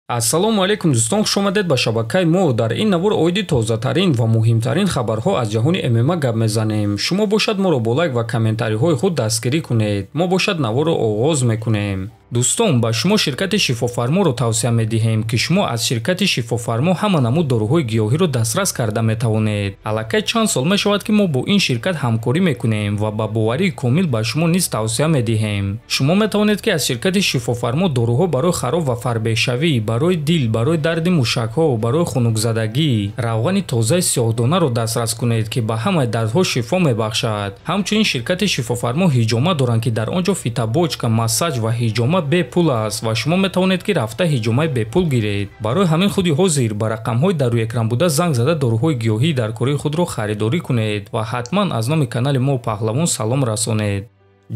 ассалому алайкум дӯстон, хуш омадед ба шабакаи мо. дар ин навор оиди тозатарин ва муҳимтарин хабарҳо аз ҷаҳони ММА гап мезанем. шумо бошад моро бо лайк ва комментариҳои худ дастгирӣ кунед. мо бошад наворро оғоз мекунем. дӯстон, ба шумо ширкати шифофарморо тавсия медиҳем ки шумо аз ширкати шифофармо ҳама намуд дороҳои гиёҳиро дастрас карда метавонед. аллакай чанд сол мешавад ки мо бо ин ширкат ҳамкорӣ мекунем ва ба боварии комил ба шумо низ тавсия медиҳем. шумо метавонед ки аз ширкати шифофармо дороҳо барои хароб ва фарбешавӣ, барои дил, барои дарди мушакҳо, барои хунукзадагӣ, равғани тозаи сиёҳдонаро дастрас кунед ки ба ҳамаи дардҳо шифо мебахшад. ҳамчунин ширкати шифофармо ҳиҷома доранд ки дар он ҷо фитобочка, массаҷ ва ҳиҷома бепул аст ва шумо метавонед ки рафта ҳиҷомаи бепул гиред. барои ҳамин худи ҳозир ба рақамҳои дар рӯи экран буда занг зада дороҳои гиёҳии дар кории худро харидорӣ кунед ва ҳатман аз номи канали мо паҳлавон салом расонед.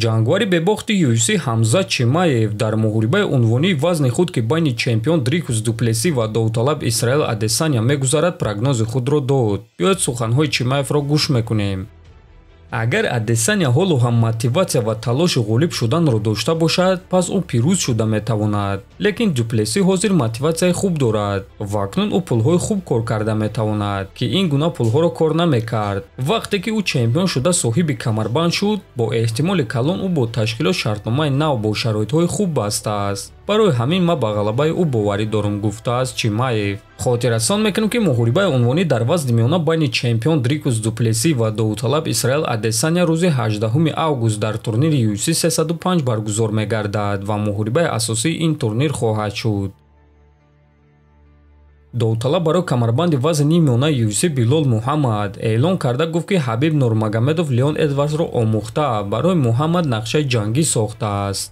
ҷангвари бебохти UFC Ҳамза Чимаев дар муҳорибаи унвонии вазни худ ки байни чемпион Дрикус Дуплеси ва довталаб Исраил Адесаня мегузарад прогнози худро дод. биёед суханҳои Чимаевро гӯш мекунем. агар Адесаня ҳоло ҳам мотиватсия ва талоши ғолиб шуданро дошта бошад, пас ӯ пирӯз шуда метавонад. лекин Дуплеси ҳозир мотиватсияи хуб дорад ва акнун ӯ пулҳои хуб кор карда метавонад ки ин гуна пулҳоро кор намекард. вақте ки ӯ чемпион шуда соҳиби камарбанд шуд, бо эҳтимоли калон ӯ бо ташкилот шартномаи нав бо шароитҳои хуб бастааст. барои ҳамин ман ба ғалабаи ӯ боварӣ дорам, гуфтааст Чимаев. хотиррасон мекунем ки муҳорибаи унвонӣ дар вазни миёна байни чемпион Дрикус Дуплеси ва довталаб Исраил Адесаня рӯзи 18 август дар турнири UFC 305 баргузор мегардад ва муҳорибаи асосии ин турнир хоҳад шуд. довталаб барои камарбанди вазни миёнаи UFC Билол Мухаммад эълон карда гуфт ки Хабиб Нурмагомедов Леон Эдвардсро омӯхта барои Мухаммад нақшаи ҷангӣ сохтааст.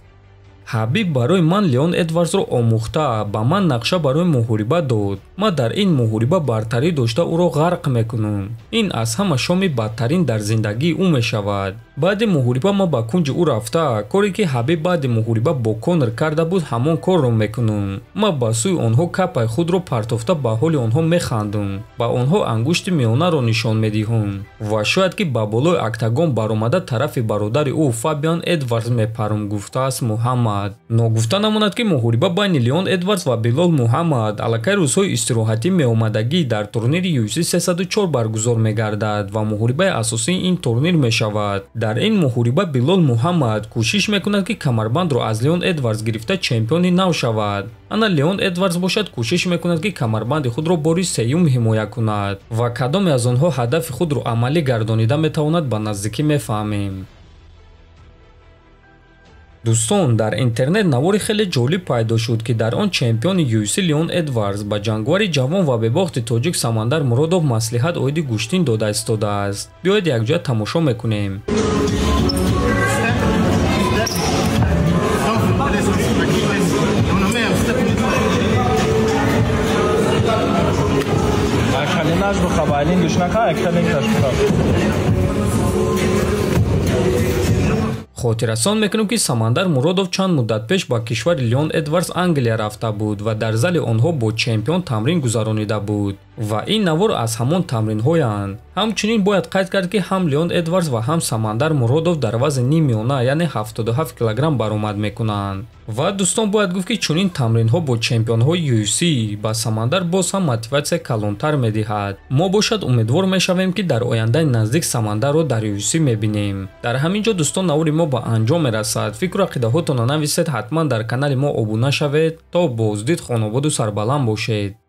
Хабиб барои ман Леон Эдвардсро омӯхта, ба ман нақша барои муҳориба дод. ман дар ин муҳориба бартарӣ дошта ӯро ғарқ мекунам. ин аз ҳама шоми бадтарин дар зиндагии ӯ мешавад. баъди муҳориба ман ба кунҷи ӯ рафта, коре ки Хабиб баъди муҳориба бо Конор карда буд, ҳамон корро мекунам. ман ба сӯи онҳо капаи худро партофта ба ҳоли онҳо механдам. ба онҳо ангушти миёнаро нишон медиҳам. ва шояд ки ба болои октагон баромада тарафи бародари ӯ Фабиан Эдвардс мепарам, гуфтааст Муҳаммад. ногуфта намонад ки муҳориба байни Леон Эдвардс ва Билол Мухаммад аллакай рӯзҳои истироҳатӣ меомадагӣ дар турнири UFC 304 баргузор мегардад ва муҳорибаи асосии ин турнир мешавад. дар ин муҳориба Билол Мухаммад кӯшиш мекунад ки камарбандро аз Леон Эдвардс гирифта чемпиони нав шавад. ана Леон Эдвардс бошад кӯшиш мекунад ки камарбанди худро бори сеюм ҳимоя кунад ва кадоме аз онҳо ҳадафи худро амалӣ гардонида метавонад ба наздикӣ мефаҳмем. дӯстон, дар интернет навори хеле ҷолиб пайдо шуд ки дар он чемпиони UFC Леон Эдвардс ба ҷангвари ҷавон ва бебохти тоҷик Самандар Муродов маслиҳат оиди гӯштин дода истодааст. биёед якҷоя тамошо мекунем. хотиррасон мекунем ки Самандар Муродов чанд муддат пеш ба кишвари Леон Эдвардс Англия рафта буд ва дар зали онҳо бо чемпион тамрин гузаронида буд. ва ин навор аз ҳамон тамринҳоянд. ҳамчунин бояд қайд кард ки ҳам Леон Эдвардс ва ҳам Самандар Муродов дар вазни нимиёна яъне 77 килограмм баромад мекунанд. ва дӯстон, бояд гуфт ки чунин тамринҳо бо чемпионҳои UFC ба Самандар боз ҳам мотиватсия калонтар медиҳад. мо бошад умедвор мешавем ки дар ояндаи наздик Самандарро дар UFC мебинем. дар ҳамин ҷо дӯстон, навори мо ба анҷом мерасад. фикру ақидаҳотонро нависед, ҳатман дар канали мо обуна шавед. то боздид, хонободу сарбаланд бошед.